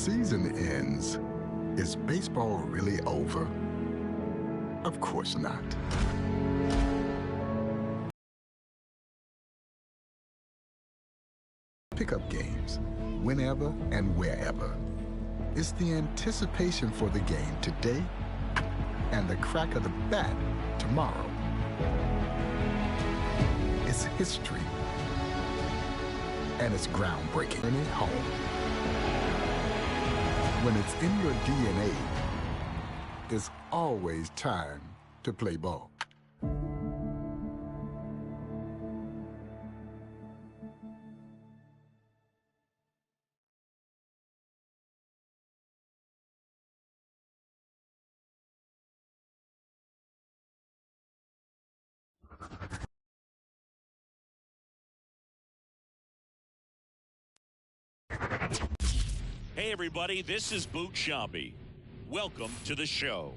season ends, is baseball really over? Of course not. Pickup games, whenever and wherever. It's the anticipation for the game today and the crack of the bat tomorrow. It's history, and it's groundbreaking. Bring it home. When it's in your DNA, there's always time to play ball. Hey everybody, this is Boot Shabby. Welcome to the show.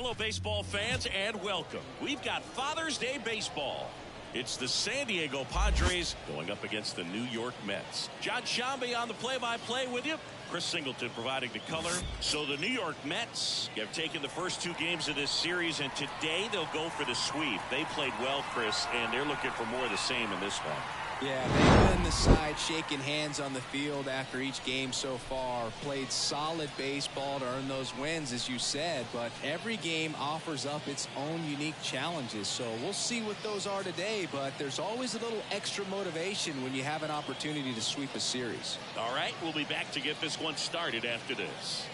Hello, baseball fans, and welcome. We've got Father's Day baseball. It's the San Diego Padres going up against the New York Mets. John Shambi on the play-by-play with you. Chris Singleton providing the color. So the New York Mets have taken the first 2 games of this series, and today they'll go for the sweep. They played well, Chris, and they're looking for more of the same in this one. Yeah, they've been the side shaking hands on the field after each game so far. Played solid baseball to earn those wins, as you said, but every game offers up its own unique challenges. So we'll see what those are today, but there's always a little extra motivation when you have an opportunity to sweep a series. All right, we'll be back to get this one started after this.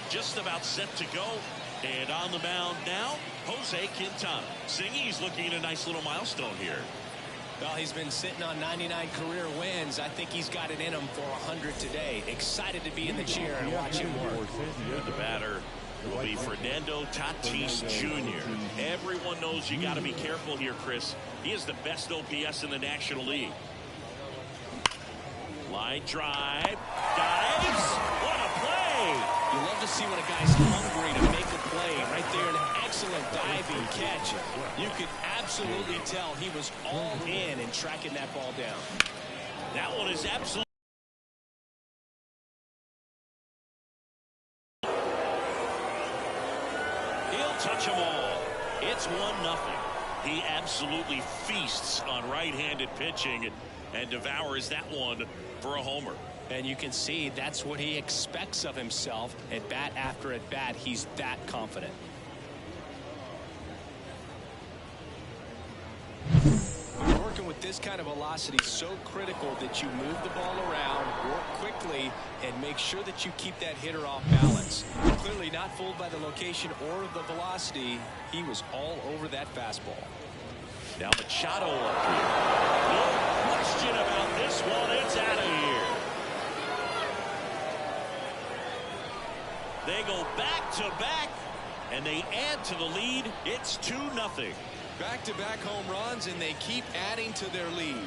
Just about set to go. And on the mound now, Jose Quintana. Singy's looking at a nice little milestone here. Well, he's been sitting on 99 career wins. I think he's got it in him for 100 today. Excited to be in the chair and watch him work. And the batter will be Fernando Tatis Jr. Everyone knows you got to be careful here, Chris. He is the best OPS in the National League. Line drive. Dives. What a play! You love to see when a guy's hungry to make a play. Right there, an excellent diving catch. You could absolutely tell he was all in tracking that ball down. That one is absolutely. He'll touch them all. It's 1-0. He absolutely feasts on right-handed pitching and devours that one for a homer. And you can see that's what he expects of himself. At bat after at bat, he's that confident. When you're working with this kind of velocity, so critical that you move the ball around, work quickly, and make sure that you keep that hitter off balance. Clearly not fooled by the location or the velocity. He was all over that fastball. Now Machado up here. No question about this one. It's out of here. They go back-to-back, and they add to the lead. It's 2-0. Back-to-back home runs, and they keep adding to their lead.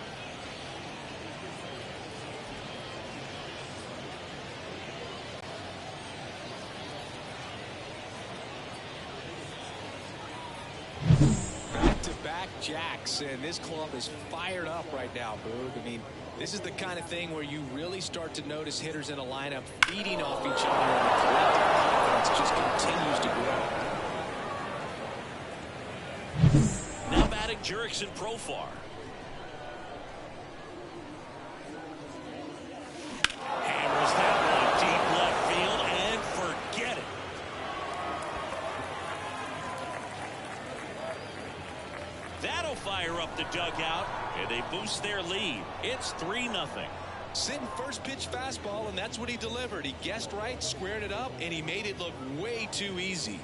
Back-to-back jacks, and this club is fired up right now, Boog. I mean, this is the kind of thing where you really start to notice hitters in a lineup feeding off each other, and the collective confidence just continues to grow. Now batting Jurickson Profar. Hammers that one deep left field and forget it. That'll fire up the dugout, and they boost their lead. It's 3-0. Sitting first pitch fastball, and that's what he delivered. He guessed right, squared it up, and he made it look way too easy.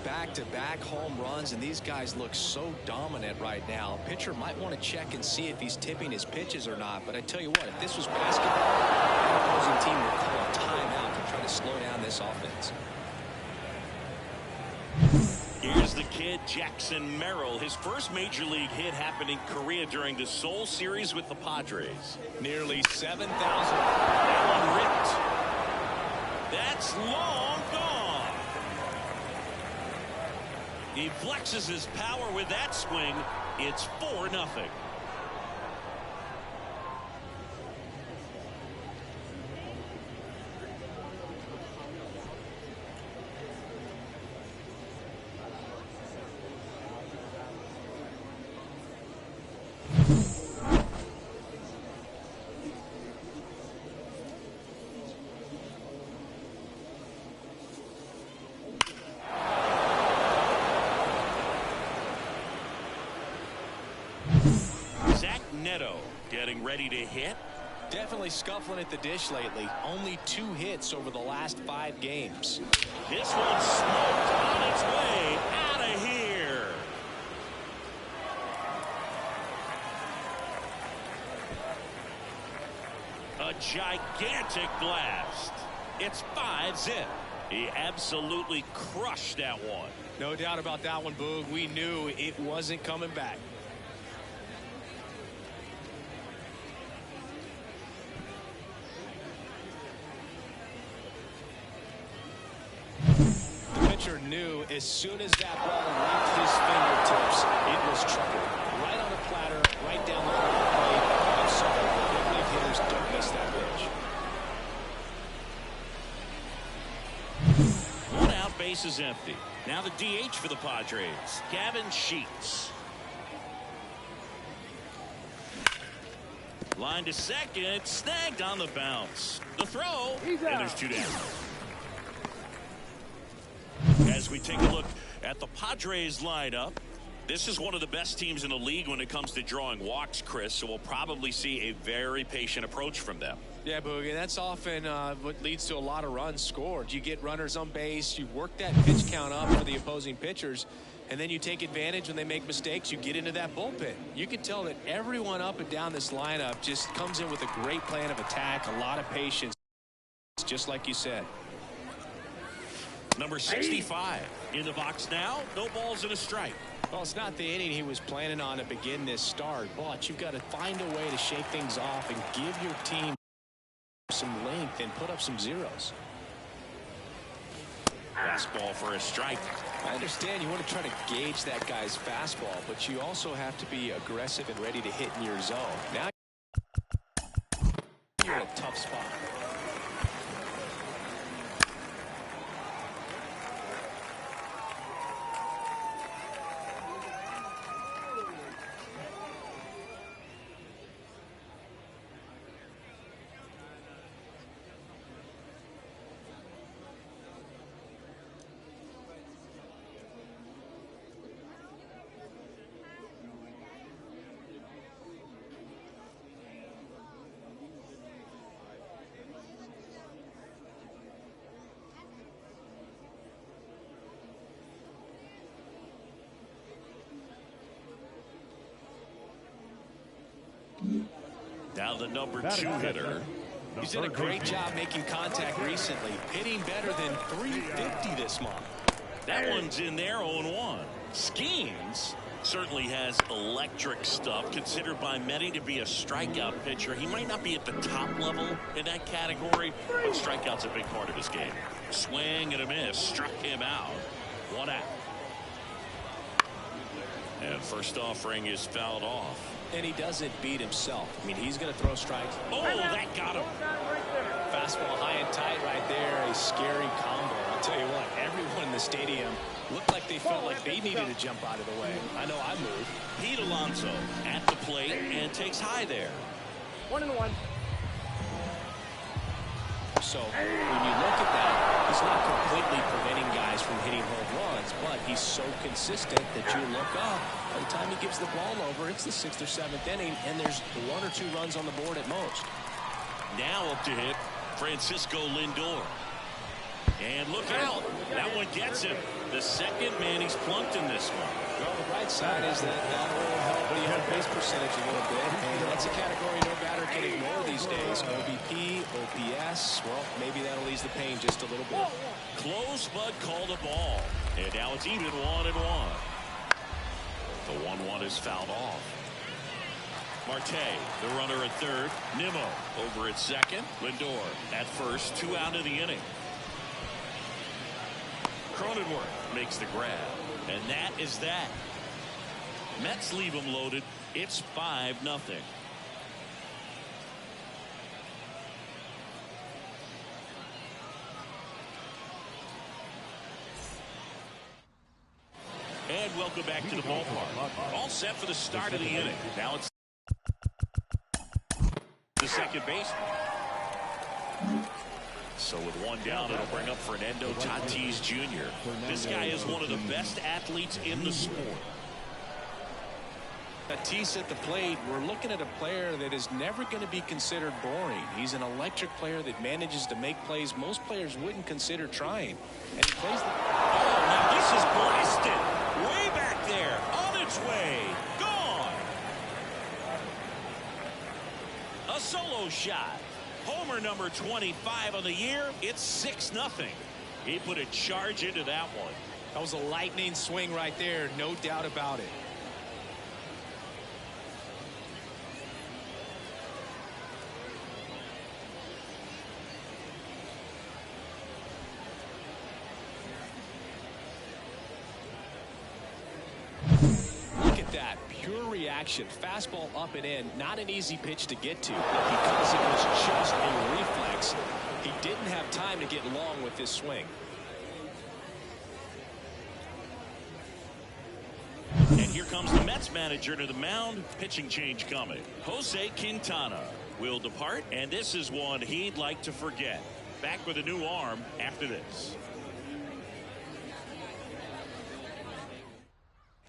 Back-to-back home runs, and these guys look so dominant right now. Pitcher might want to check and see if he's tipping his pitches or not, but I tell you what, if this was basketball, the opposing team would call a timeout to try to slow down this offense. Here's the kid, Jackson Merrill. His first major league hit happened in Korea during the Seoul series with the Padres. Nearly 7,000. That one ripped. That's long gone. He flexes his power with that swing. It's 4-0. Getting ready to hit. Definitely scuffling at the dish lately. Only 2 hits over the last 5 games. This one's smoked on its way out of here. A gigantic blast. It's 5-zip. He absolutely crushed that one. No doubt about that one, Boog. We knew it wasn't coming back. knew as soon as that ball left his fingertips, it was trouble. Right on a platter, right down the middle of the plate. I'm sorry, but big league hitters don't miss that pitch. One out, base is empty. Now the DH for the Padres, Gavin Sheets. Line to second, snagged on the bounce. The throw, and there's 2 down. As we take a look at the Padres lineup, this is one of the best teams in the league when it comes to drawing walks, Chris, so we'll probably see a very patient approach from them. Yeah, Boogie, that's often what leads to a lot of runs scored. You get runners on base, you work that pitch count up for the opposing pitchers, and then you take advantage when they make mistakes. You get into that bullpen. You can tell that everyone up and down this lineup just comes in with a great plan of attack, a lot of patience, just like you said. Number 65 in the box now. No balls and a strike. Well, it's not the inning he was planning on to begin this start, but you've got to find a way to shake things off and give your team some length and put up some zeros. Fastball for a strike. I understand you want to try to gauge that guy's fastball, but you also have to be aggressive and ready to hit in your zone. Now you're in a tough spot. Now the number 2 hitter. He's done a great job making contact recently, hitting better than .350 this month. That one's in there, 0-1. Schemes certainly has electric stuff, considered by many to be a strikeout pitcher. He might not be at the top level in that category, but strikeout's a big part of his game. Swing and a miss, struck him out. 1 out. And first offering is fouled off. And he doesn't beat himself. I mean, he's going to throw strikes. Oh, that got him. Fastball high and tight right there. A scary combo. I'll tell you what, everyone in the stadium looked like they felt like they needed to jump out of the way. I know I moved. Pete Alonso at the plate and takes high there. 1-1. So when you look at that, he's not completely preventing guys from hitting home runs, but he's so consistent that you look up. By the time he gives the ball over, it's the 6th or 7th inning, and there's 1 or 2 runs on the board at most. Now up to hit Francisco Lindor. And look out. That one gets him. The second man he's plunked in this one. Well, the bright side is that will help the on-base percentage a little bit, and that's a category no batter can ignore these days. OBP, OPS, well, maybe that'll ease the pain just a little bit. Close, but called a ball. And now it's even 1-1. The 1-1 is fouled off. Marte, the runner at third. Nimmo over at second. Lindor at first. 2 out of the inning. Cronenworth makes the grab. And that is that. Mets leave him loaded. It's 5-0. And welcome back to the ballpark. All set for the start of the inning. Now it's the second baseman. So with 1 down, it'll bring up Fernando Tatis Jr. This guy is one of the best athletes in the sport. Tatis at the plate, we're looking at a player that is never going to be considered boring. He's an electric player that manages to make plays most players wouldn't consider trying. And he plays the... Oh, now this is blasted. Way back there. On its way. Gone. A solo shot. Homer number 25 on the year. It's 6-0. He put a charge into that one. That was a lightning swing right there. No doubt about it. reaction. Fastball up and in. Not an easy pitch to get to. But because it was just a reflex, he didn't have time to get long with his swing. And here comes the Mets manager to the mound. Pitching change coming. Jose Quintana will depart, and this is one he'd like to forget. Back with a new arm after this.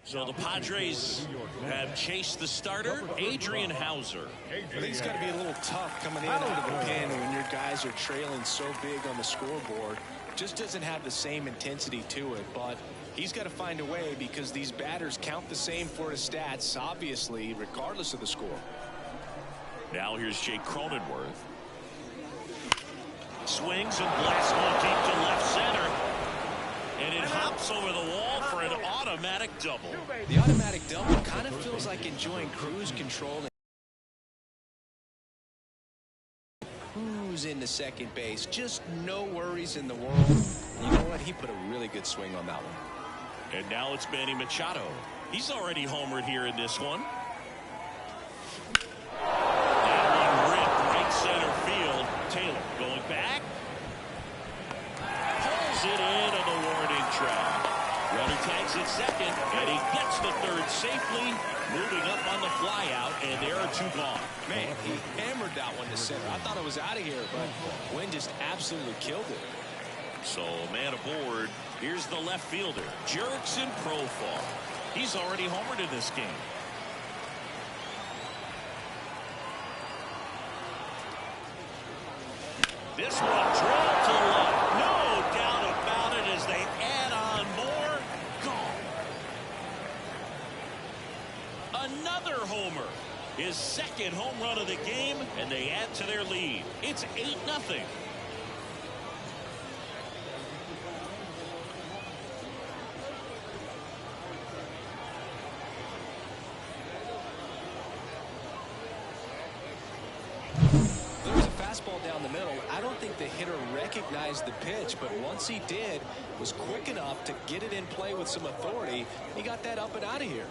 So the Padres have chased the starter, Adrian Hauser. I think it's got to be a little tough coming in out of the pen when your guys are trailing so big on the scoreboard. Just doesn't have the same intensity to it, but he's got to find a way because these batters count the same for his stats, obviously, regardless of the score. Now here's Jake Cronenworth. Swings and blasts one deep to left center. And it hops over the wall for an automatic double. The automatic double kind of feels like enjoying cruise control. Cruise into second base. Just no worries in the world. You know what? He put a really good swing on that one. And now it's Manny Machado. He's already homered here in this one. That one ripped right center field. Taylor going back. Pulls it in on the warning track. Runner tags at second, and he gets the third safely, moving up on the flyout, and there are two gone. Man, he hammered that one to center. I thought it was out of here, but Wynn just absolutely killed it. So, man aboard. Here's the left fielder, Jurickson Profar. He's already homered in this game. This one drilled to left. No doubt about it as they add on more. Gone. Another homer. His second home run of the game, and they add to their lead. It's 8-0. Fastball down the middle. I don't think the hitter recognized the pitch, but once he did, was quick enough to get it in play with some authority. He got that up and out of here.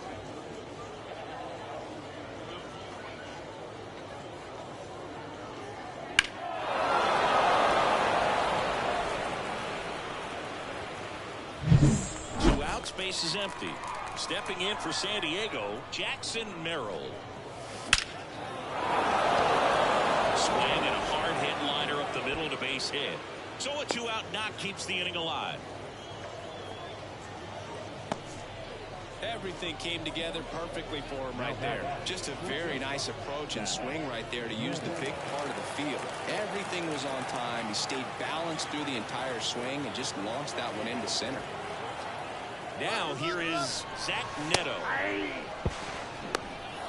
Two outs, base is empty. Stepping in for San Diego, Jackson Merrill. Swing and a hard hit liner up the middle to base hit. So a 2-out knock keeps the inning alive. Everything came together perfectly for him right there. Just a very nice approach and swing right there to use the big part of the field. Everything was on time. He stayed balanced through the entire swing and just launched that one into center. Now here is Zach Neto.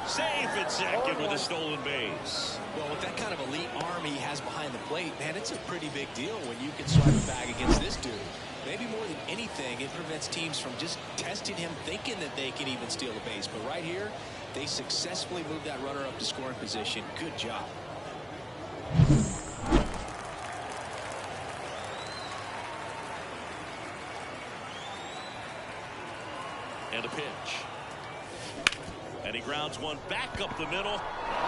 Safe at second with a stolen base. Well, with that kind of elite arm he has behind the plate, man, it's a pretty big deal when you can swipe a bag against this dude. Maybe more than anything, it prevents teams from just testing him, thinking that they can even steal a base. But right here, they successfully moved that runner up to scoring position. Good job. And a pitch. And he grounds one back up the middle.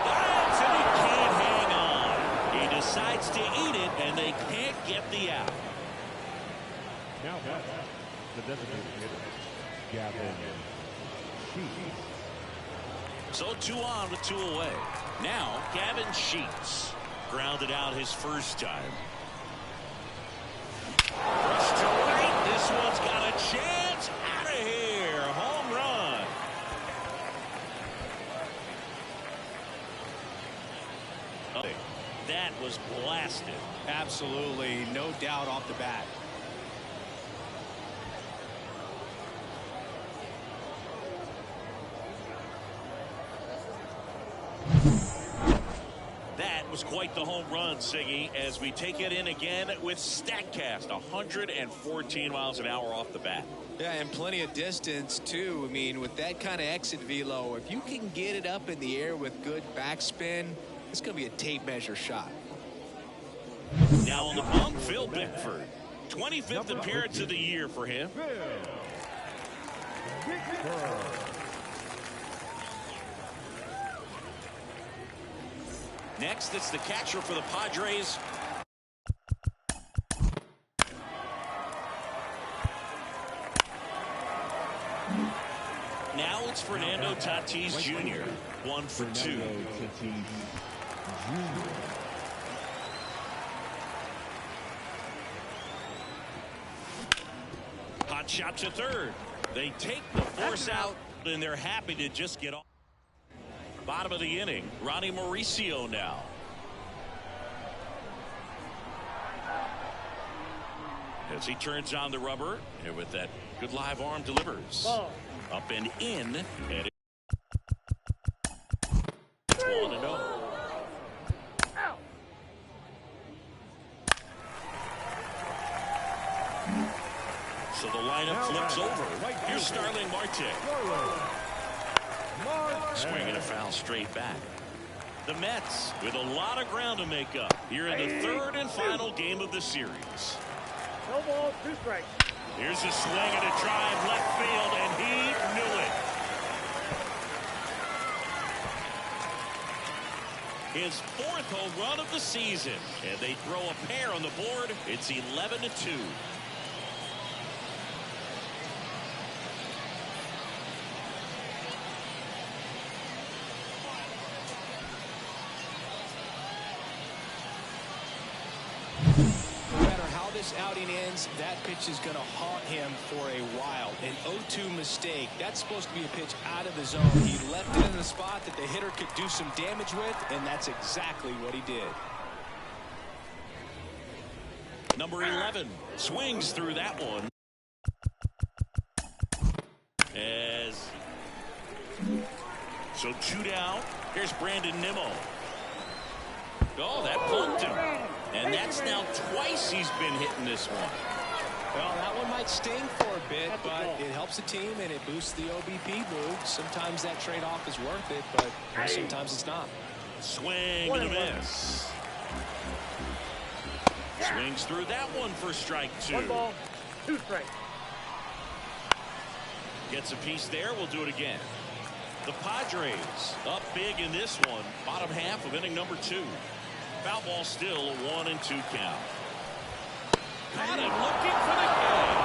That's and he can't hang on. He decides to eat it, and they can't get the out. Now back, the designated hitter, Gavin Sheets. So 2 on with 2 away. Now Gavin Sheets grounded out his first time. Rush to right. This one's got a chance. Out of here. Home run. That was blasted. Absolutely, no doubt off the bat. That was quite the home run, Siggy, as we take it in again with StatCast. 114 miles an hour off the bat. Yeah, and plenty of distance, too. I mean, with that kind of exit velo, if you can get it up in the air with good backspin, it's going to be a tape measure shot. Now on the bump, Phil Bickford. 25th appearance of the year for him. Next, it's the catcher for the Padres. Now it's Fernando Tatis Jr. 1 for 2. Hot shot to third. They take the force out, and they're happy to just get off. Bottom of the inning, Ronnie Mauricio now. As he turns on the rubber, and with that good live arm delivers. Up and in. And it's 1-0. So the lineup flips over. Here's Starling Marte. Swinging a foul straight back. The Mets with a lot of ground to make up here in the third and final game of the series. No ball, 2 strikes. Here's a swing and a drive left field, and he knew it. His 4th home run of the season, and they throw a pair on the board. It's 11-2. This outing ends, that pitch is going to haunt him for a while. An 0-2 mistake. That's supposed to be a pitch out of the zone. He left it in the spot that the hitter could do some damage with, and that's exactly what he did. Number 11 swings through that one. So 2 down. Here's Brandon Nimmo. Oh, that punked him. And that's now twice he's been hitting this one. Well, that one might sting for a bit, but it helps the team and it boosts the OBP mood. Sometimes that trade-off is worth it, but sometimes it's not. Swing and a miss. Swings through that one for strike 2. 1 ball, 2 strikes. Gets a piece there. We'll do it again. The Padres up big in this one. Bottom half of inning number 2. Foul ball still a 1-2 count. Got him looking for the game.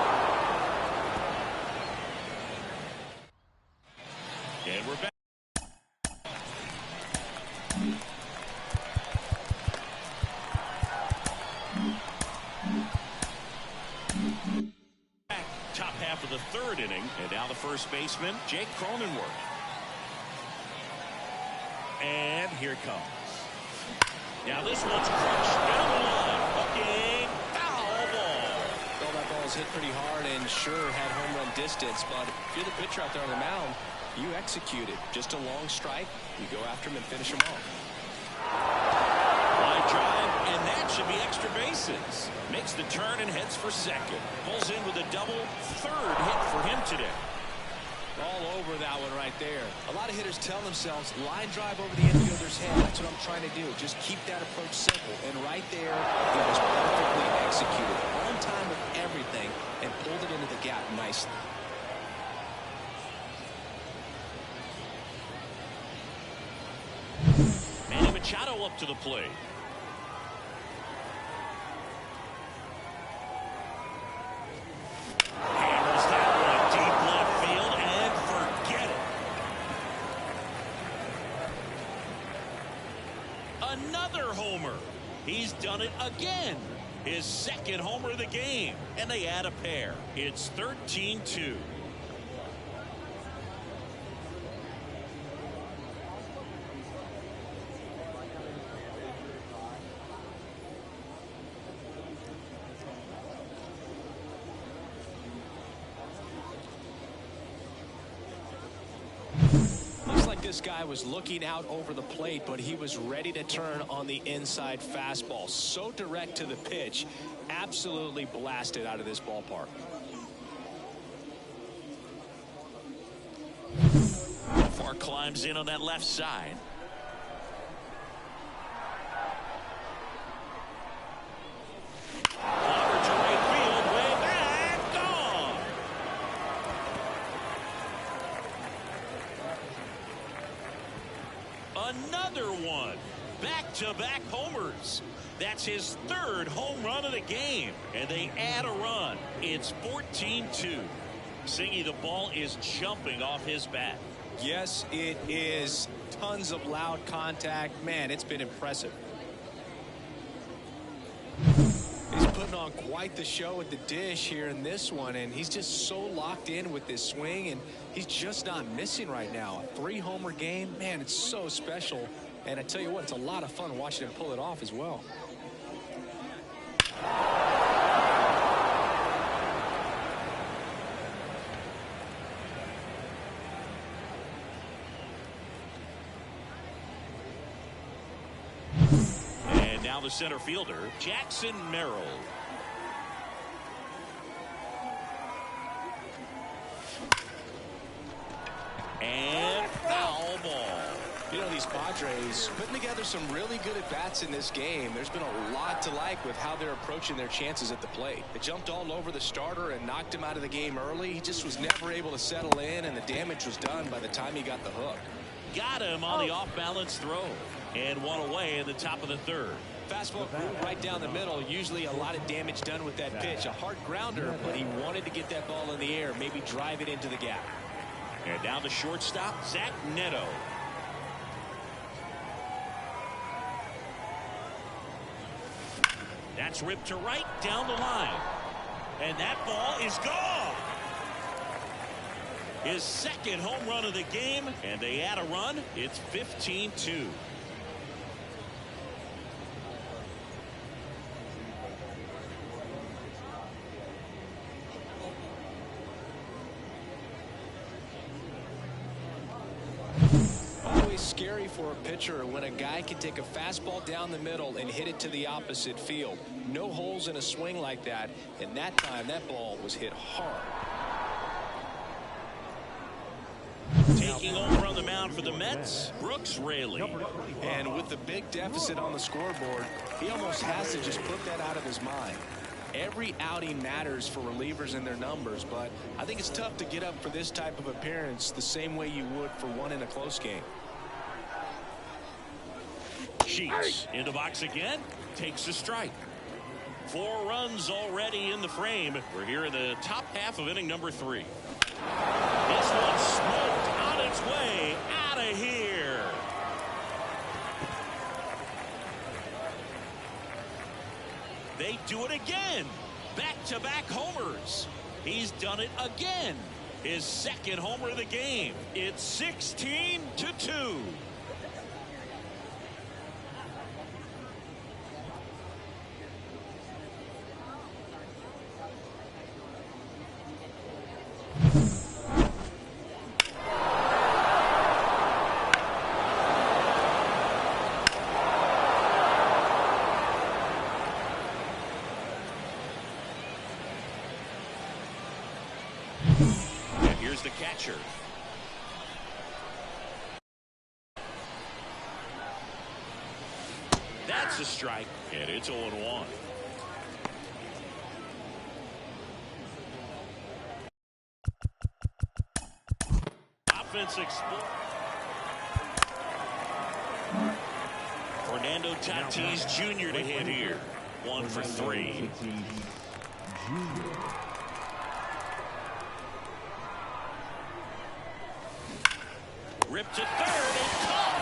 And we're back. Top half of the 3rd inning. And now the first baseman, Jake Cronenworth. And here it comes. Now this one's crushed down the line. Hooking. Foul ball. Well, that ball was hit pretty hard and sure had home run distance, but if you're the pitcher out there on the mound, you execute it. Just a long strike. You go after him and finish him off. Line drive, and that should be extra bases. Makes the turn and heads for second. Pulls in with a double. 3rd hit for him today. All over that one right there. A lot of hitters tell themselves, line drive over the infielder's head. That's what I'm trying to do. Just keep that approach simple. And right there, it was perfectly executed. On time with everything and pulled it into the gap nicely. Manny Machado up to the plate. Hammers that one deep left field and forget it. Another homer. He's done it again. His 2nd homer of the game. And they add a pair. It's 13-2. This guy was looking out over the plate, but he was ready to turn on the inside fastball. So direct to the pitch. Absolutely blasted out of this ballpark. Far climbs in on that left side. Water to right field, way back, gone. Another one. Back-to-back homers. That's his third home run of the game. And they add a run. It's 14-2. Singy, the ball is jumping off his bat. Yes, it is. Tons of loud contact. Man, it's been impressive. He's putting on quite the show at the dish here in this one, and he's just so locked in with this swing, and he's just not missing right now. A 3-homer game, man, it's so special. And I tell you what, it's a lot of fun watching him pull it off as well. And now the center fielder, Jackson Merrill. And foul ball. You know, these Padres putting together some really good at-bats in this game. There's been a lot to like with how they're approaching their chances at the plate. They jumped all over the starter and knocked him out of the game early. He just was never able to settle in, and the damage was done by the time he got the hook. Got him on the off-balance throw. And one away in the top of the third. Fastball right down the middle. Usually a lot of damage done with that pitch. A hard grounder, but he wanted to get that ball in the air, maybe drive it into the gap. And now the shortstop, Zach Neto. That's ripped to right down the line. And that ball is gone. His second home run of the game, and they add a run. It's 15-2. Scary for a pitcher when a guy can take a fastball down the middle and hit it to the opposite field. No holes in a swing like that, and that time that ball was hit hard. Taking over on the mound for the Mets, Brooks Raley. And with the big deficit on the scoreboard, he almost has to just put that out of his mind. Every outing matters for relievers and their numbers, but I think it's tough to get up for this type of appearance the same way you would for one in a close game. Sheets in the box again, takes a strike. 4 runs already in the frame. We're here in the top half of inning number 3. This one smoked on its way out of here. They do it again. Back-to-back homers. He's done it again. His second homer of the game. It's 16-2. And here's the catcher. That's a strike, and it's 0-1. Offense explode. Fernando Tatis Jr. to hit here. 1 for 3. Ripped to third and caught.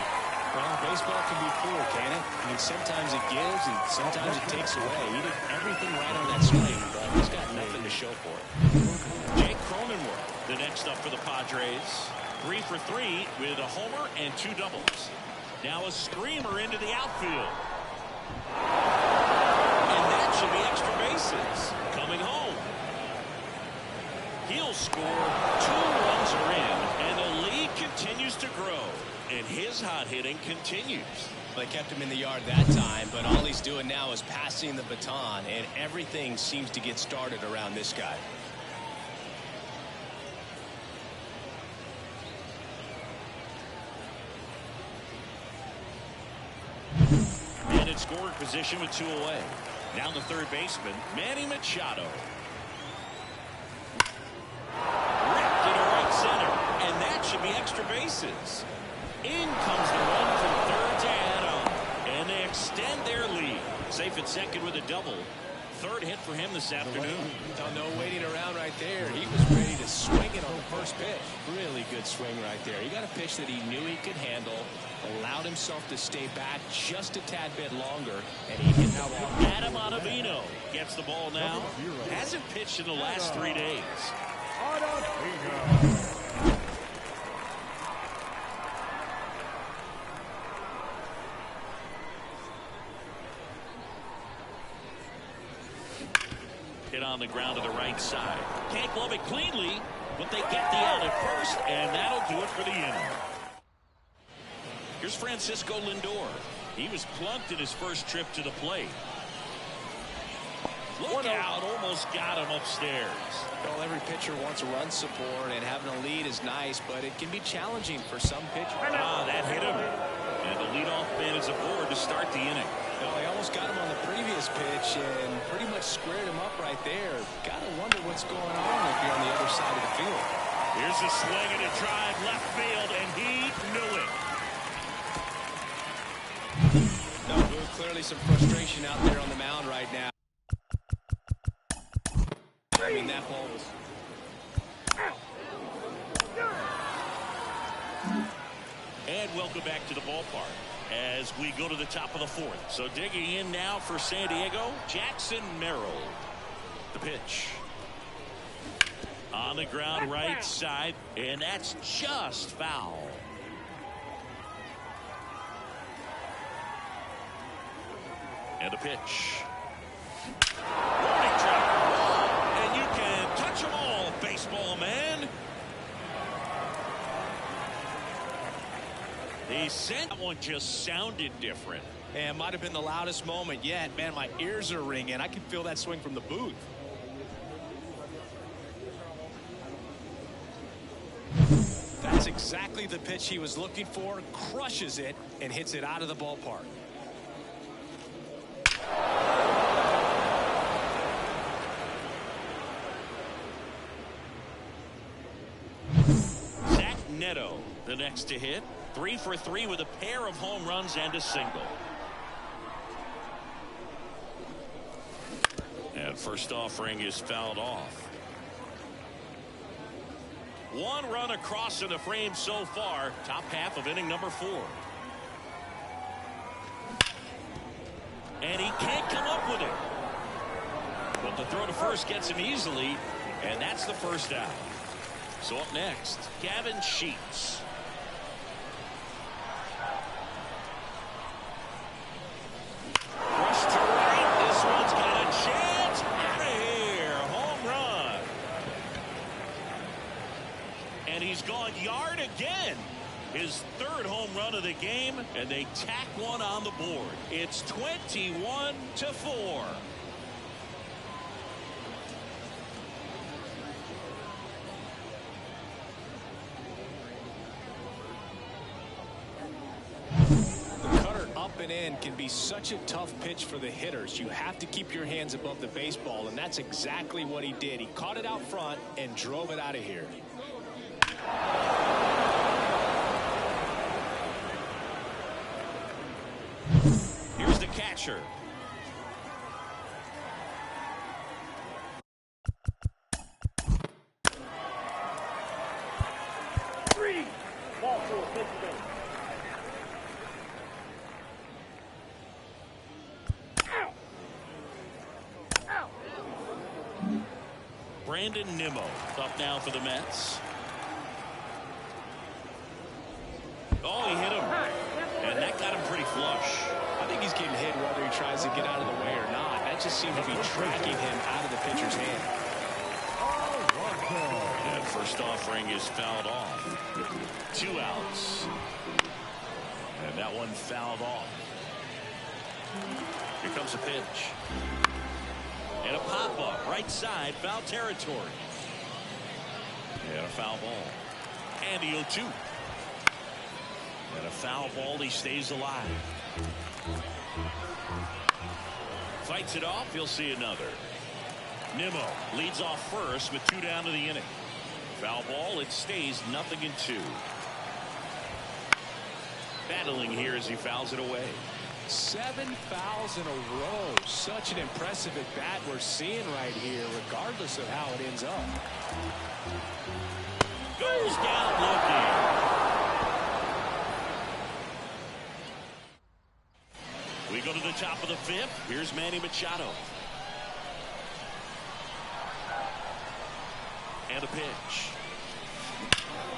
Well, baseball can be cruel, can it? I mean, sometimes it gives and sometimes it takes away. He did everything right on that swing, but he's got nothing to show for it. Jake Cronenworth, the next up for the Padres. 3 for 3 with a homer and 2 doubles. Now a screamer into the outfield. And that should be extra bases. Coming home. He'll score. 2 runs are in, and the lead continues to grow. And his hot hitting continues. They kept him in the yard that time, but all he's doing now is passing the baton, and everything seems to get started around this guy. And in scoring position with 2 away. Now the third baseman, Manny Machado. Ripped into right center, and that should be extra bases. In comes the run from third to add on. safe at second with a double. Third hit for him this afternoon. No waiting around right there. He was ready to swing it on the first pitch. Really good swing right there. He got a pitch that he knew he could handle, allowed himself to stay back just a tad bit longer, and he hit the ball. Adam Ottavino gets the ball now. Hasn't pitched in the last 3 days. Hit on the ground to the right side. Can't glove it cleanly, but they get the out at first, and that'll do it for the inning. Here's Francisco Lindor. He was plunked in his first trip to the plate. Look out, almost got him upstairs. Well, every pitcher wants run support, and having a lead is nice, but it can be challenging for some pitchers. That hit him. And the leadoff man is aboard to start the inning. Well, he almost got him on the previous pitch and pretty much squared him up right there. Gotta wonder what's going on if you're on the other side of the field. Here's a swing and a drive left field, and he knew it. No, clearly some frustration out there on the mound right now. I mean, that ball was... And welcome back to the ballpark as we go to the top of the fourth. So digging in now for San Diego, Jackson Merrill. The pitch. On the ground right side, and that's just foul. And the pitch. Warning track. And you can touch them all, baseball man. The that one just sounded different. And might have been the loudest moment yet. Man, my ears are ringing. I can feel that swing from the booth. That's exactly the pitch he was looking for. Crushes it and hits it out of the ballpark. Zach Neto, the next to hit. 3 for 3 with a pair of home runs and a single. And first offering is fouled off. 1 run across in the frame so far. Top half of inning number 4. And he can't come up with it. But the throw to first gets him easily, and that's the first out. So up next, Gavin Sheets. Rush to right. This one's got a chance. Out of here. Home run. And he's gone yard again. His 3rd home run of the game, and they tack one on the board. It's 21-4. Up and in can be such a tough pitch for the hitters. You have to keep your hands above the baseball, and that's exactly what he did. He caught it out front and drove it out of here. Here's the catcher. Ball 4, 50 days. Brandon Nimmo up now for the Mets. Oh, he hit him. And that got him pretty flush. I think he's getting hit whether he tries to get out of the way or not. That just seemed to be tracking him out of the pitcher's hand. And first offering is fouled off. 2 outs. And that one fouled off. Here comes a pitch. And a pop-up, right side, foul territory. And a foul ball. And the 0-2. And a foul ball, he stays alive. Fights it off, he'll see another. Nimmo leads off first with 2 down to the inning. Foul ball, it stays 0-2. Battling here as he fouls it away. 7 fouls in a row. Such an impressive at bat we're seeing right here, regardless of how it ends up. Goes down looking. We go to the top of the 5th. Here's Manny Machado. And a pitch.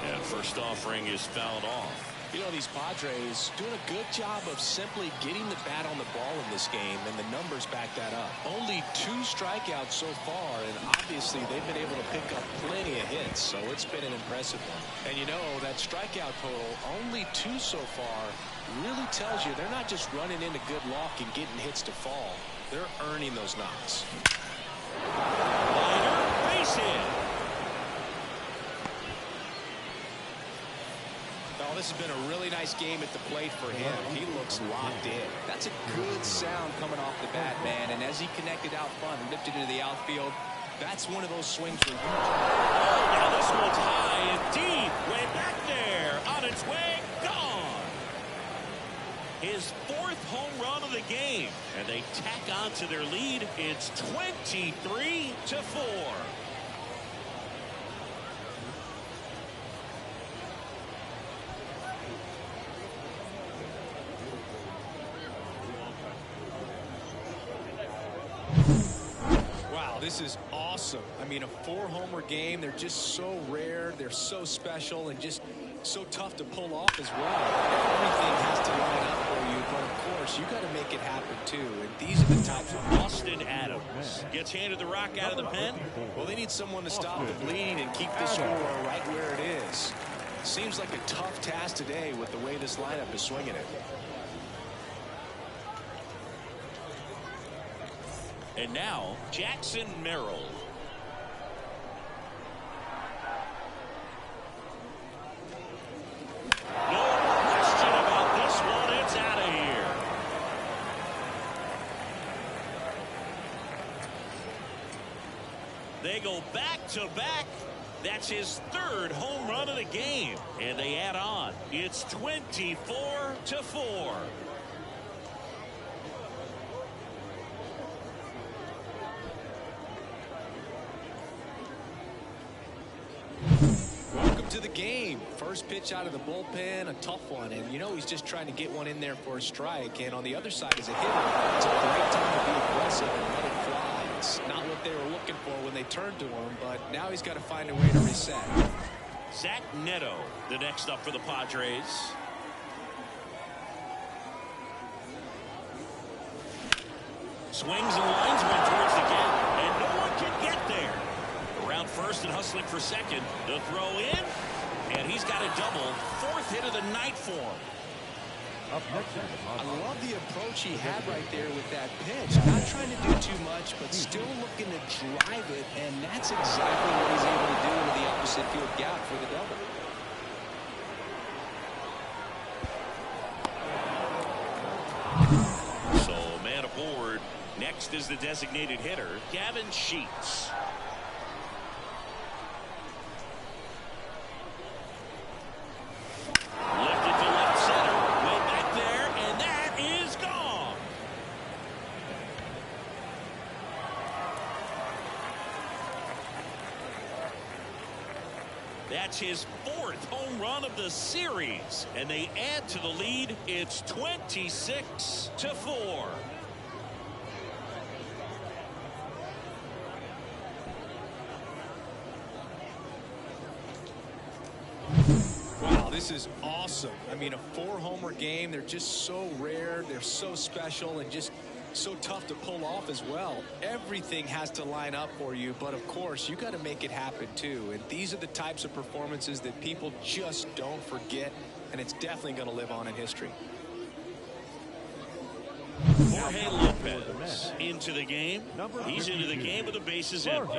And first offering is fouled off. You know, these Padres doing a good job of simply getting the bat on the ball in this game, and the numbers back that up. Only 2 strikeouts so far, and obviously they've been able to pick up plenty of hits, so it's been an impressive one. And you know, that strikeout total, only 2 so far, really tells you they're not just running into good luck and getting hits to fall. They're earning those knocks. Liner, base hit. Well, this has been a really nice game at the plate for him. He looks locked in. That's a good sound coming off the bat, man. And as he connected out front and lifted into the outfield, that's one of those swings where you... Oh, now this one's high and deep. Way back there. On its way. Gone. His 4th home run of the game. And they tack on to their lead. It's 23-4. This is awesome. I mean, a 4-homer game. They're just so rare. They're so special and just so tough to pull off as well. Everything has to line up for you, but of course, you got to make it happen too. And these are the types of... Austin Adams gets handed the rock out of the pen. Well, they need someone to stop the bleed and keep the score right where it is. Seems like a tough task today with the way this lineup is swinging it. And now, Jackson Merrill. No question about this one. It's out of here. They go back to back. That's his 3rd home run of the game. And they add on. It's 24-4. Welcome to the game. First pitch out of the bullpen, a tough one, and you know he's just trying to get one in there for a strike. And on the other side is a hitter. It's a great time to be aggressive and let it fly. It's not what they were looking for when they turned to him, but now he's got to find a way to reset. Zach Neto, the next up for the Padres. Swings and lines one towards the gap, and no one can get there. Around first and hustling for second. The throw in, and he's got a double. 4th hit of the night for him. I love the approach he had right there with that pitch. Not trying to do too much, but still looking to drive it, and that's exactly what he's able to do into the opposite field gap for the double. So, man aboard. Next is the designated hitter, Gavin Sheets. Lifted to left center. Way back there, and that is gone. That's his 4th home run of the series. And they add to the lead. It's 26-4. Wow, this is awesome. I mean, a 4-homer game. They're just so rare. They're so special and just so tough to pull off as well. Everything has to line up for you, but of course, you got to make it happen too. And these are the types of performances that people just don't forget, and it's definitely going to live on in history. Jorge Lopez into the game. He's into the game with the bases empty.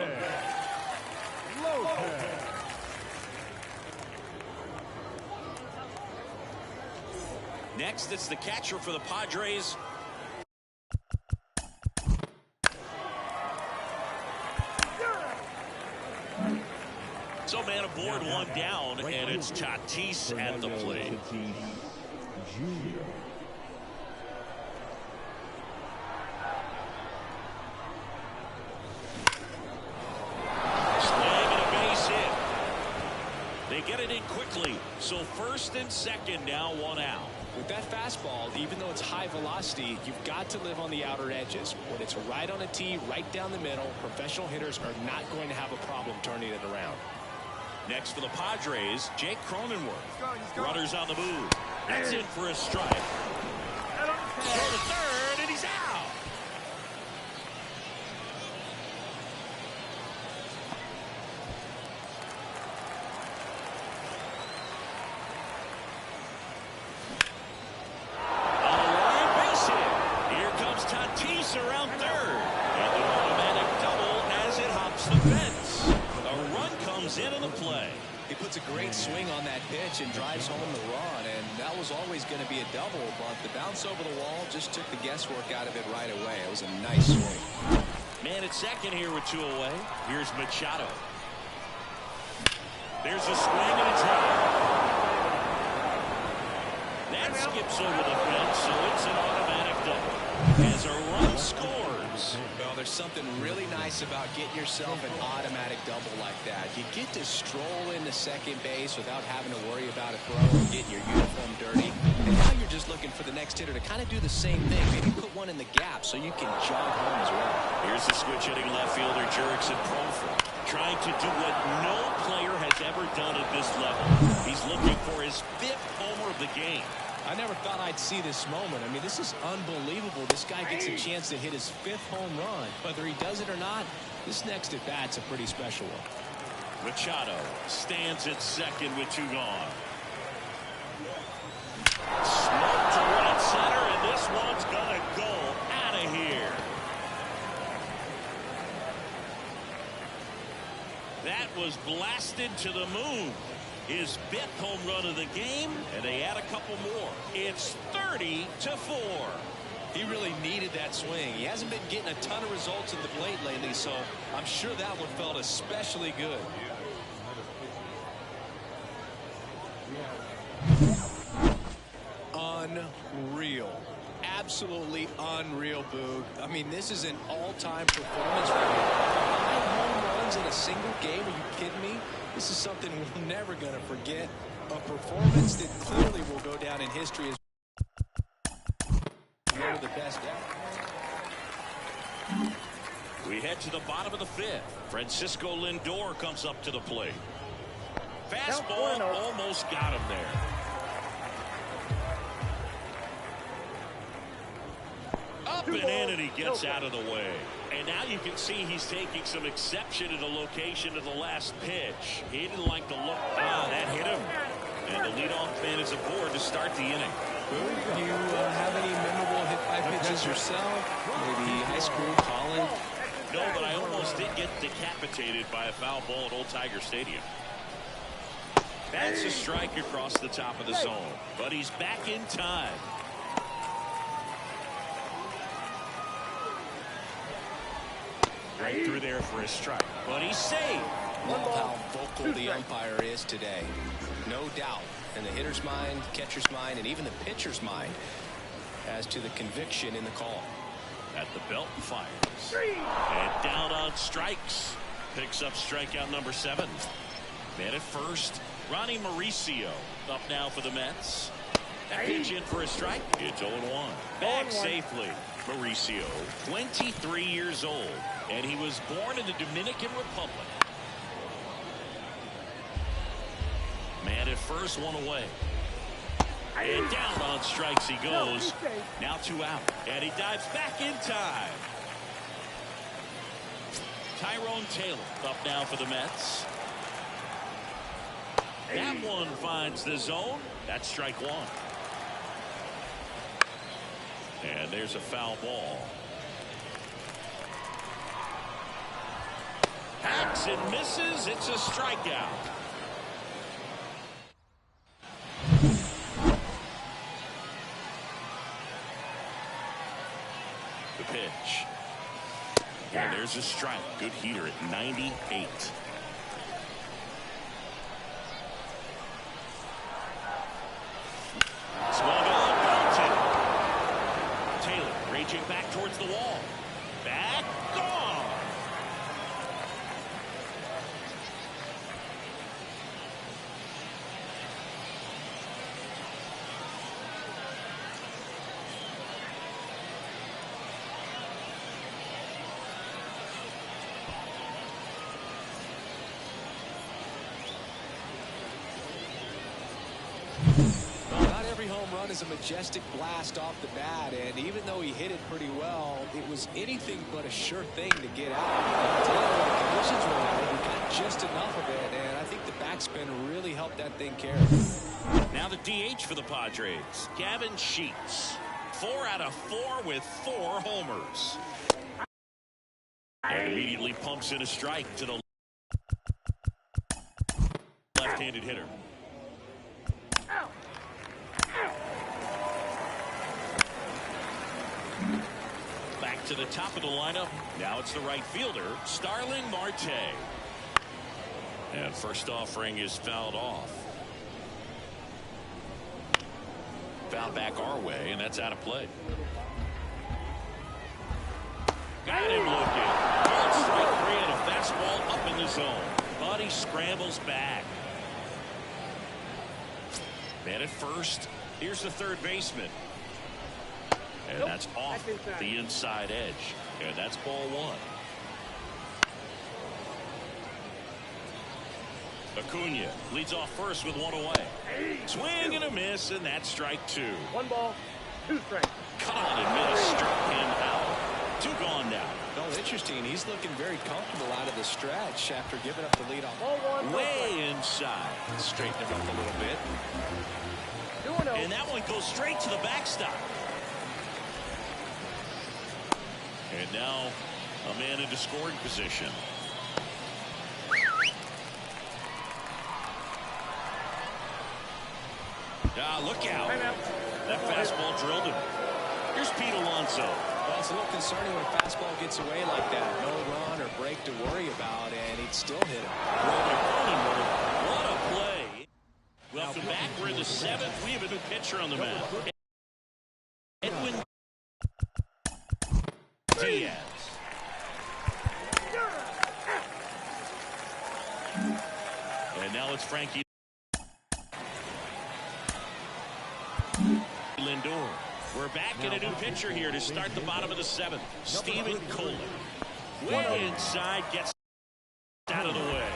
Next, it's the catcher for the Padres. So man aboard, one down, and it's Tatis at the plate. on second, now one out. With that fastball, even though it's high velocity, you've got to live on the outer edges. When it's right on a tee, right down the middle, professional hitters are not going to have a problem turning it around. Next for the Padres, Jake Cronenworth. Runners on the move. That's in for a strike. Throw to third, and he's out. Around third, and an automatic double as it hops the fence. A run comes into the play. He puts a great swing on that pitch and drives home the run, and that was always going to be a double, but the bounce over the wall just took the guesswork out of it right away. It was a nice swing. Man at second here with 2 away. Here's Machado. There's a swing and a drive. That skips over the fence, so it's an automatic double. As a run scores. Well, there's something really nice about getting yourself an automatic double like that. You get to stroll into second base without having to worry about a throw or getting your uniform dirty. And now you're just looking for the next hitter to kind of do the same thing. Maybe put one in the gap so you can jog home as well. Here's the switch hitting left fielder Jurickson Profile, trying to do what no player has ever done at this level. He's looking for his 5th homer of the game. I never thought I'd see this moment. I mean, this is unbelievable. This guy gets a chance to hit his 5th home run. Whether he does it or not, this next at bat's a pretty special one. Machado stands at second with 2 gone. Smoke to right center, and this one's gonna go out of here. That was blasted to the moon. His 5th home run of the game, and they add a couple more. It's 30-4. He really needed that swing. He hasn't been getting a ton of results at the plate lately, so I'm sure that one felt especially good. Unreal. Absolutely unreal, Boog. I mean, this is an all-time performance right here. 5 home runs in a single game. Are you kidding me? This is something we're never going to forget. A performance that clearly will go down in history as one of the best ever. We head to the bottom of the 5th. Francisco Lindor comes up to the plate. Fastball almost got him there. Up and in, and he gets out of the way. And now you can see he's taking some exception to the location of the last pitch. He didn't like the look. That hit him. And the leadoff man is aboard to start the inning. Do you have any memorable hit-by pitches yourself? Maybe high school, college? No, but I almost did get decapitated by a foul ball at Old Tiger Stadium. That's a strike across the top of the zone. But he's back in time. Right through there for a strike, but he's safe. Love how vocal the umpire is today. No doubt in the hitter's mind, catcher's mind, and even the pitcher's mind as to the conviction in the call. At the belt, fires. And down on strikes. Picks up strikeout number 7. Man at first, Ronnie Mauricio up now for the Mets. That pitch in for a strike. It's 0-1. Back safely. Mauricio, 23 years old, and he was born in the Dominican Republic. Man at first, 1 away. And down on strikes he goes. Now 2 out. And he dives back in time. Tyrone Taylor up now for the Mets. That one finds the zone. That's strike 1. And there's a foul ball. Hacks and misses. It's a strikeout. The pitch. And there's a strike. Good heater at 98. Swung on, belted. Taylor reaching back towards the wall. Back, gone. home run is a majestic blast off the bat, and even though he hit it pretty well, it was anything but a sure thing to get out. Today, when the conditions were right, he got just enough of it, and I think the backspin really helped that thing carry. Now the DH for the Padres, Gavin Sheets. 4 out of 4 with 4 homers. And immediately pumps in a strike to the left-handed hitter. Back to the top of the lineup. Now it's the right fielder, Starling Marte. And first offering is fouled off. Foul back our way, and that's out of play. Got him looking. Called strike 3 and a fastball up in the zone. But he scrambles back. Man at first. Here's the third baseman. And that's off the inside edge. And that's ball 1. Acuna leads off first with 1 away. Swing and a miss, and that's strike 2. 1 ball, 2 strikes. Caught and missed, struck him out. 2 gone now. Oh, interesting. He's looking very comfortable out of the stretch after giving up the lead off. Ball 1, Way inside. Straighten him up a little bit. 2-0. And that one goes straight to the backstop. And now a man into scoring position. Look out. That fastball drilled him. Here's Pete Alonso. Well, it's a little concerning when a fastball gets away like that. No run or break to worry about, and he'd still hit him. What a play. Welcome back. We're in the 7th. We have a new pitcher on the mound. Edwin Diaz. And now it's Frankie Lindor. We're back in a new pitcher here to start the bottom of the 7th. Stephen Kohler. Way inside, gets out of the way.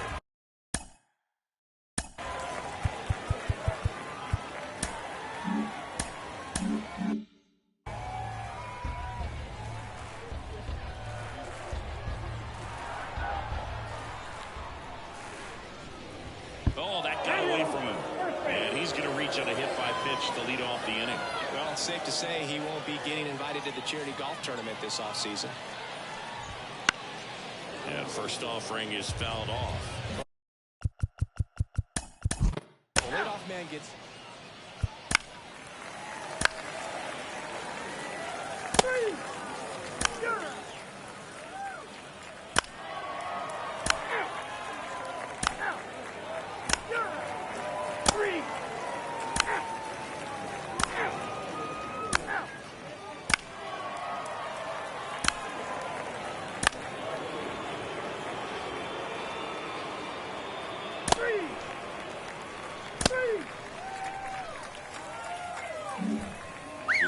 Oh, that got away from him. And he's going to reach on a hit by pitch to lead off the inning. Well, it's safe to say he won't be getting invited to the charity golf tournament this offseason. And first offering is fouled off. The leadoff man gets...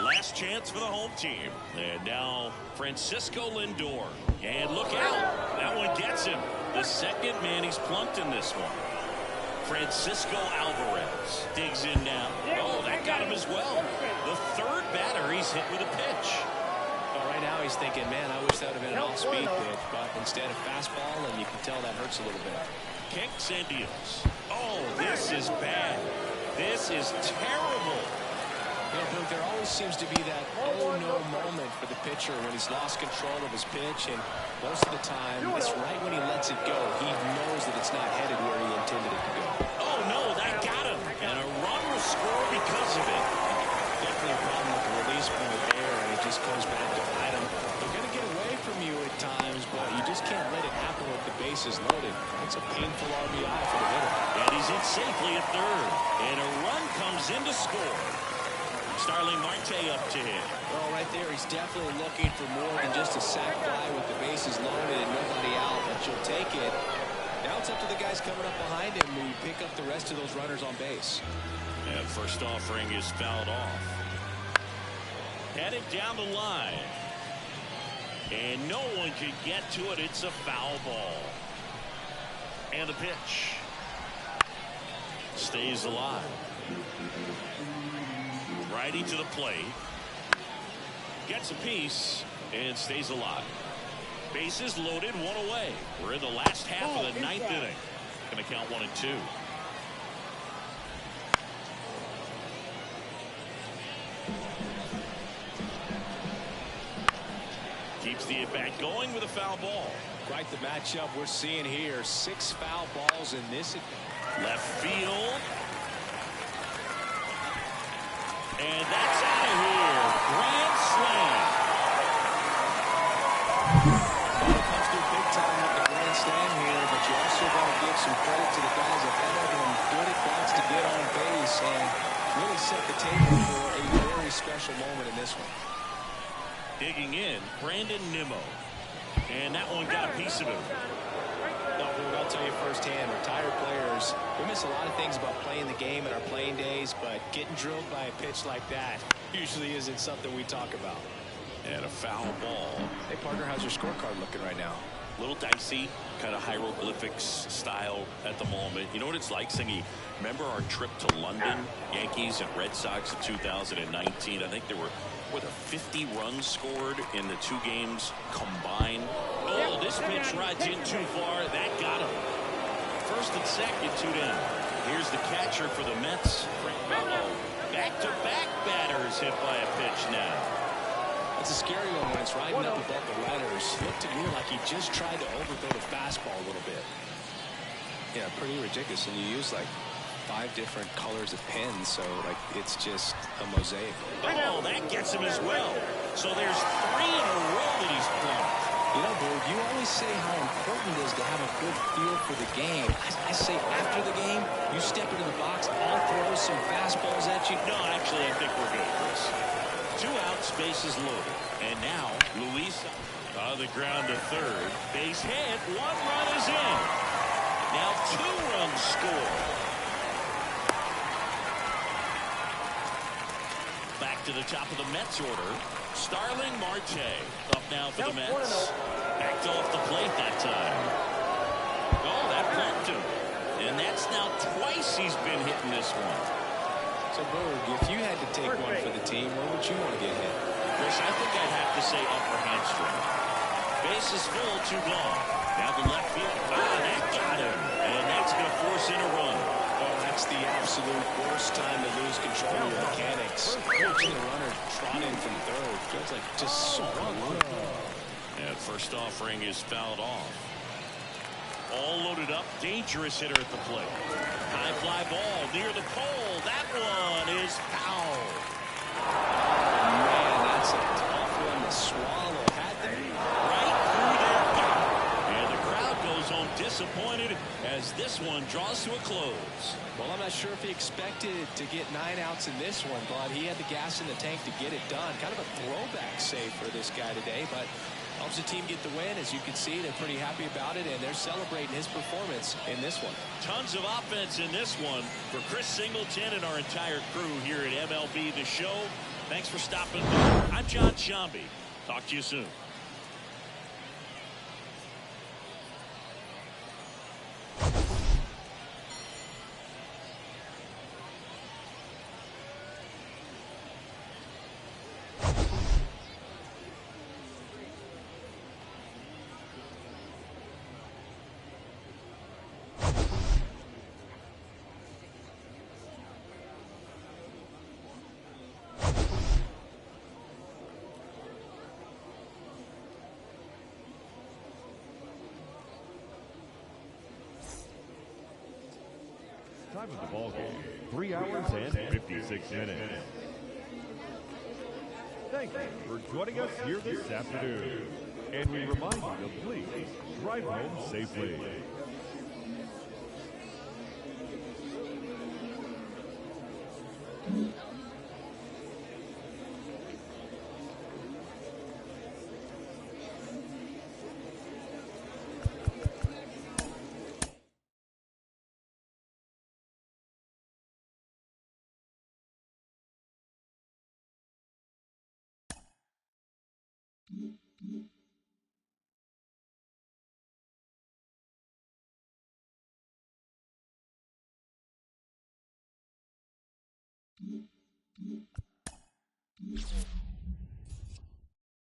Last chance for the home team. And now Francisco Lindor. And look out. That one gets him. The second man he's plunked in this one. Francisco Alvarez digs in now. Oh, that got him as well. The third batter he's hit with a pitch. Well, right now he's thinking, man, I wish that would have been an off-speed pitch, but instead of fastball, and you can tell that hurts a little bit. Kicks and deals. Oh, this is bad. This is terrible. You know, Luke, there always seems to be that oh-no moment for the pitcher when he's lost control of his pitch, and most of the time, it's right when he lets it go. He knows that it's not headed where he intended it to go. Oh, no, that got him. And a run will score because of it. Definitely a problem with the release point there, and it just comes back to bite him. They're going to get away from you at times, but you just can't let it happen with the bases loaded. It's a painful RBI for the hitter. And he's in safely at third. And a run comes in to score. Starling Marte up to him. Well, right there, he's definitely looking for more than just a sac fly with the bases loaded and nobody out, but you'll take it. Now it's up to the guys coming up behind him who pick up the rest of those runners on base. And first offering is fouled off. Headed down the line. And no one can get to it. It's a foul ball. And the pitch stays alive. Righty to the plate. Gets a piece and stays alive. Bases loaded, one away. We're in the last half of the ninth inning. Going to count 1-2. Keeps the at-bat going with a foul ball. Quite the matchup we're seeing here. 6 foul balls in this. Left field. And that's out of here. Grand slam. Ball comes through big time with the grand slam here, but you also got to give some credit to the guys ahead of him. Good at-bats to get on base and really set the table for a very special moment in this one. Digging in, Brandon Nimmo. And that one got a piece of it. No, I'll tell you firsthand, retired players, we miss a lot of things about playing the game in our playing days, but getting drilled by a pitch like that usually isn't something we talk about. And a foul ball. Hey, partner, how's your scorecard looking right now? A little dicey, kind of hieroglyphics style at the moment. You know what it's like, Singy? Remember our trip to London, Yankees and Red Sox in 2019? I think there were, 50 runs scored in the 2 games combined. Oh, this pitch rides in too far. That got him. First and second, 2 down. Here's the catcher for the Mets, Frank Mello. Back-to-back batters hit by a pitch now. It's a scary one when it's riding up above the letters. Looked to me like he just tried to overthrow the fastball a little bit. Yeah, pretty ridiculous. And you use like 5 different colors of pins, so like it's just a mosaic. Oh, that gets him as well. So there's 3 in a row that he's plunked. You know, Bird, you always say how important it is to have a good feel for the game. I say after the game, you step into the box, I'll throw some fastballs at you. No, actually, I think we're good, Chris. 2 outs, bases loaded. And now, Luis on the ground to third. Base hit, 1 run is in. Now 2 runs scored. Back to the top of the Mets order. Starling Marte up now for the Mets. Backed off the plate that time. Oh, that plunked him. And that's now twice he's been hitting this one. So, Berg, if you had to take one for the team, where would you want to get hit? Chris, I think I'd have to say upper hamstring. Base is full, 2 gone. Now the left field. That got him. And that's going to force in a run. Oh, that's the absolute worst time to lose control of your mechanics. Watching the runner trot in from third feels like just so unlucky. And first offering is fouled off. All loaded up, dangerous hitter at the plate. High fly ball near the pole. That one is foul. Man, that's a tough one to swallow. Had to be right through their gut. And the crowd goes home disappointed as this one draws to a close. Well, I'm not sure if he expected to get 9 outs in this one, but he had the gas in the tank to get it done. Kind of a throwback save for this guy today, but helps the team get the win. As you can see, they're pretty happy about it, and they're celebrating his performance in this one. Tons of offense in this one for Chris Singleton and our entire crew here at MLB The Show. Thanks for stopping by. I'm John Shambi. Talk to you soon. Time of the ball game, 3 hours and 56 minutes. Thank you for joining us here this afternoon. And we remind you to please drive home safely. 2.